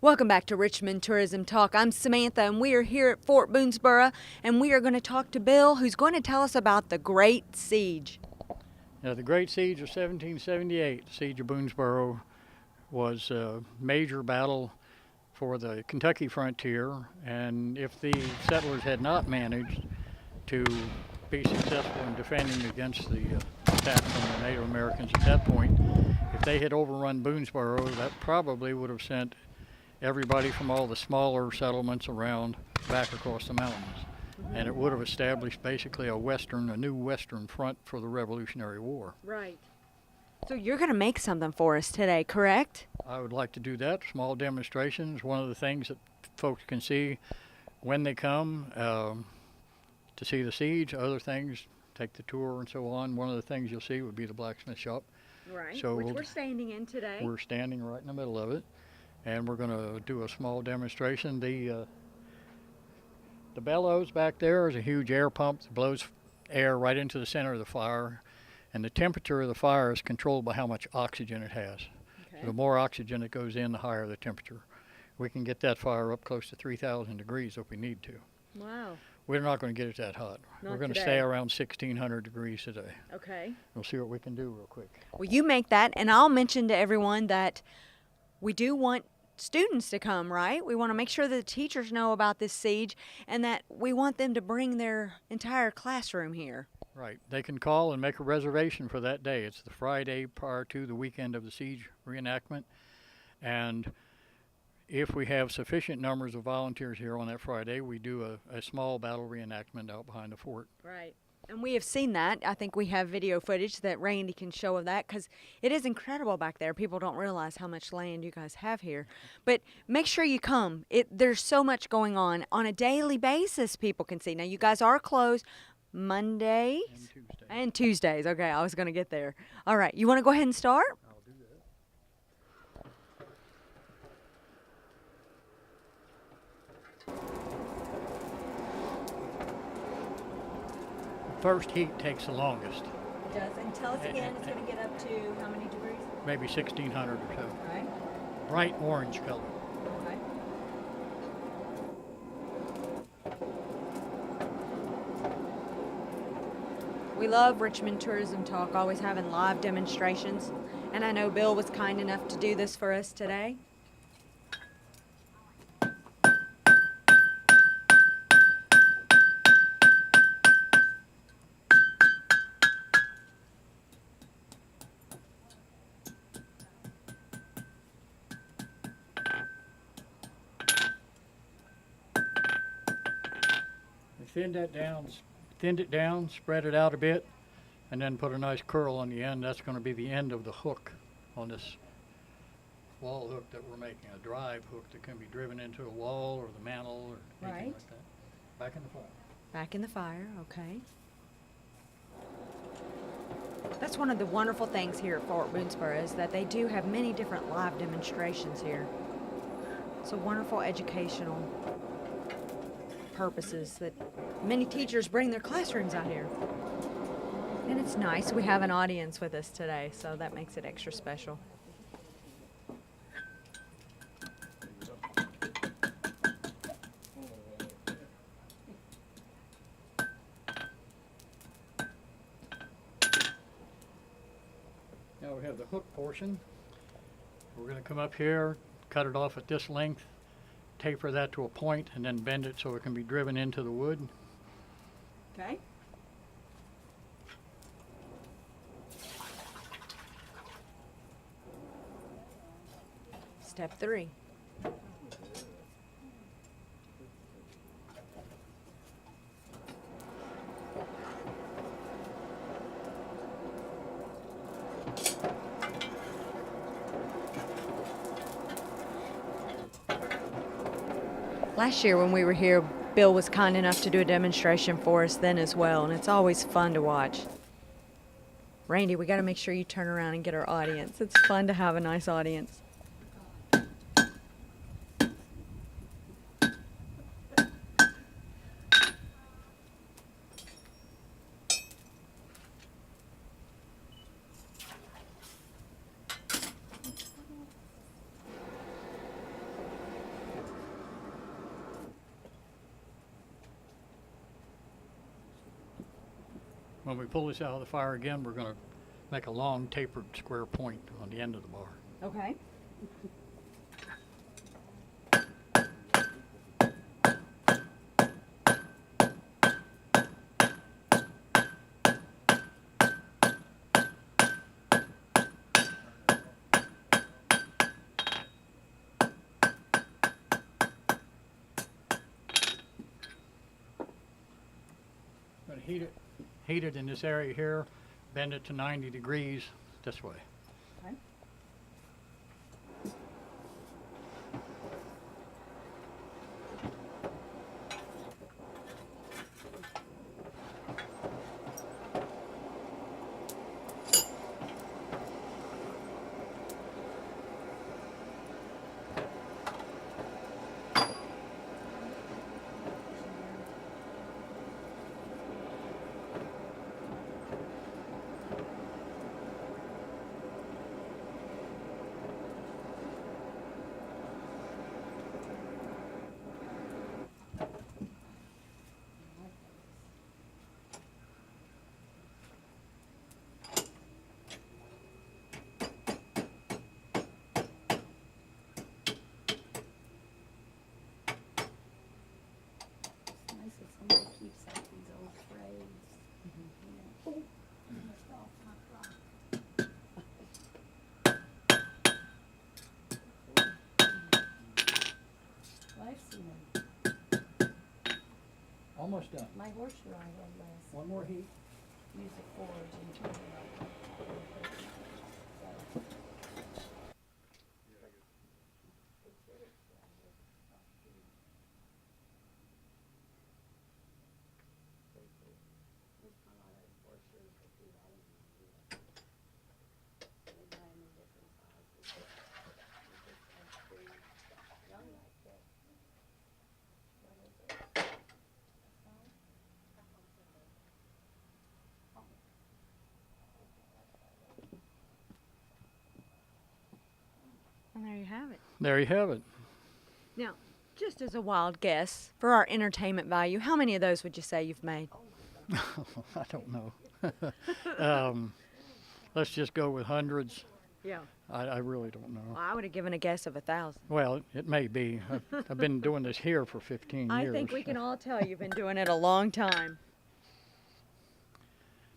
Welcome back to Richmond Tourism Talk. I'm Samantha, and we are here at Fort Boonesborough, and we are going to talk to Bill, who's going to tell us about the Great Siege. Now, the Great Siege of 1778, the Siege of Boonesborough, was a major battle for the Kentucky frontier, and if the settlers had not managed to be successful in defending against the attack from the Native Americans at that point, if they had overrun Boonesborough, that probably would have sent everybody from all the smaller settlements around back across the mountains. And it would have established basically a new Western front for the Revolutionary War. Right. So you're going to make something for us today, correct? I would like to do that. Small demonstrations, one of the things that folks can see when they come to see the siege. Other things, take the tour and so on. One of the things you'll see would be the blacksmith shop. Right, So which we're standing in today. We're standing right in the middle of it, and we're going to do a small demonstration. The bellows back there is a huge air pump that blows air right into the center of the fire, and the temperature of the fire is controlled by how much oxygen it has. Okay. So the more oxygen that goes in, the higher the temperature. We can get that fire up close to 3,000 degrees if we need to. Wow. We're not going to get it that hot. Not We're going to today. stay around 1,600 degrees today. Okay. We'll see what we can do real quick. Well, you make that, and I'll mention to everyone that we do want students to come, right? We want to make sure that the teachers know about this siege, and that we want them to bring their entire classroom here. Right. They can call and make a reservation for that day. It's the Friday prior to the weekend of the siege reenactment. And if we have sufficient numbers of volunteers here on that Friday, we do a small battle reenactment out behind the fort. Right. And we have seen that. I think we have video footage that Randy can show of that, because it is incredible back there. People don't realize how much land you guys have here. But make sure you come. There's so much going on a daily basis people can see. Now, you guys are closed Mondays and Tuesdays. Okay, I was going to get there. All right, you want to go ahead and start? I'll do that. First heat takes the longest, It does. And tell us again, it's going to get up to how many degrees? maybe 1,600 or so. Right. Bright orange color. Okay. We love Richmond Tourism Talk, always having live demonstrations. And I know Bill was kind enough to do this for us today. Thinned it down, spread it out a bit, and then put a nice curl on the end. That's going to be the end of the hook on this wall hook that we're making, a drive hook that can be driven into a wall or the mantle or anything Right. like that. Back in the fire. Back in the fire, okay. That's one of the wonderful things here at Fort Boonesborough, is that they do have many different live demonstrations here. It's a wonderful educational purposes that many teachers bring their classrooms out here. And it's nice we have an audience with us today, so that makes it extra special. Now we have the hook portion. We're going to come up here, cut it off at this length, taper that to a point, and then bend it so it can be driven into the wood. Okay. Step 3. Last year when we were here, Bill was kind enough to do a demonstration for us then as well, and it's always fun to watch. Randy, we got to make sure you turn around and get our audience. It's fun to have a nice audience. When we pull this out of the fire again, we're going to make a long tapered square point on the end of the bar. Okay. Going to heat it in this area here, bend it to 90 degrees this way. Okay. Nice if somebody keeps up these old trays. You know. Oh, almost off my block. Well, I've seen them. Almost done. My horse that I had last One more heat. used a forge and turned it out. So, And there you have it. There you have it. Now, just as a wild guess, for our entertainment value, how many of those would you say you've made? I don't know. Let's just go with hundreds. Yeah. I really don't know. Well, I would have given a guess of 1,000. Well, it may be. I've been doing this here for 15 years. I think we can all tell you've been doing it a long time.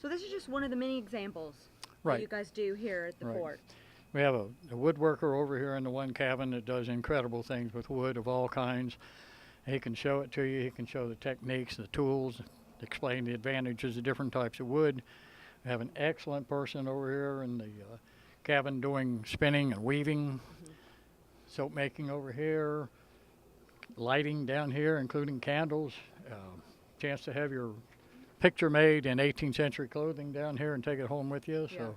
So this is just one of the many examples that Right. you guys do here at the Right. fort. We have a woodworker over here in the one cabin that does incredible things with wood of all kinds. He can show it to you. He can show the techniques, the tools, explain the advantages of different types of wood. We have an excellent person over here in the cabin doing spinning and weaving, soap making over here, lighting down here, including candles. Chance to have your picture made in 18th century clothing down here and take it home with you. Yeah. So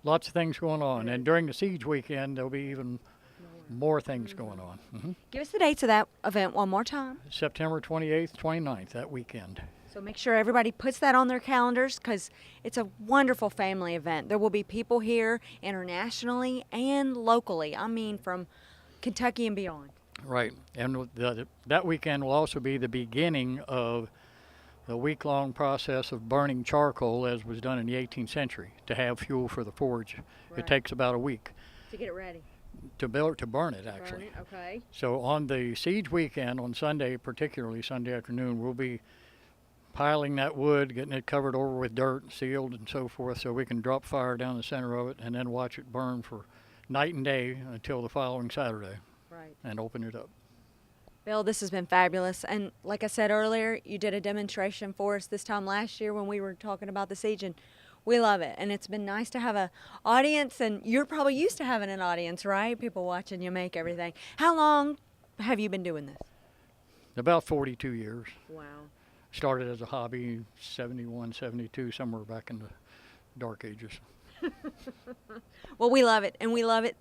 lots of things going on. And during the siege weekend, there'll be even more things going on. Give us the dates of that event one more time. September 28th, 29th, that weekend. So make sure everybody puts that on their calendars because it's a wonderful family event. There will be people here internationally and locally. I mean, from Kentucky and beyond. Right. And that weekend will also be the beginning of the week-long process of burning charcoal as was done in the 18th century to have fuel for the forge. Right. It takes about a week To get it ready. to burn it, actually. Burn it, okay. So on the siege weekend, on Sunday, particularly Sunday afternoon, we'll be piling that wood, getting it covered over with dirt, sealed and so forth, so we can drop fire down the center of it and then watch it burn for night and day until the following Saturday Right. and open it up. Bill, this has been fabulous. And like I said earlier, you did a demonstration for us this time last year when we were talking about the siege, and we love it. And it's been nice to have an audience, and you're probably used to having an audience, right? People watching you make everything. How long have you been doing this? About 42 years. Wow. Started as a hobby, 71, 72, somewhere back in the dark ages. Well, we love it, and we love it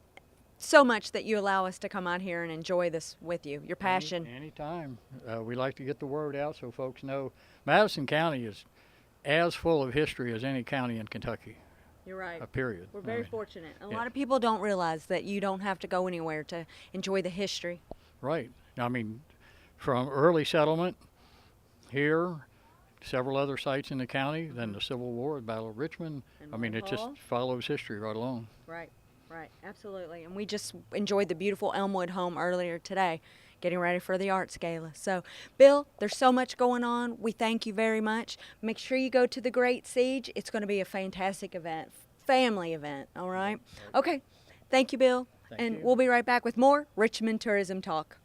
so much that you allow us to come out here and enjoy this with you. Your passion. Anytime. We like to get the word out so folks know. Madison County is as full of history as any county in Kentucky, You're right. period. We're I very mean, fortunate. A yeah. lot of people don't realize that you don't have to go anywhere to enjoy the history. Right. I mean, from early settlement here several other sites in the county, then the Civil War, the Battle of Richmond. And I mean, it just Walpole. follows history right along. Right, right, absolutely. And we just enjoyed the beautiful Elmwood home earlier today, getting ready for the Arts Gala. So, Bill, there's so much going on. We thank you very much. Make sure you go to the Great Siege. It's going to be a fantastic event, family event, all right? Okay, thank you, Bill. Thank and you. we'll be right back with more Richmond Tourism Talk.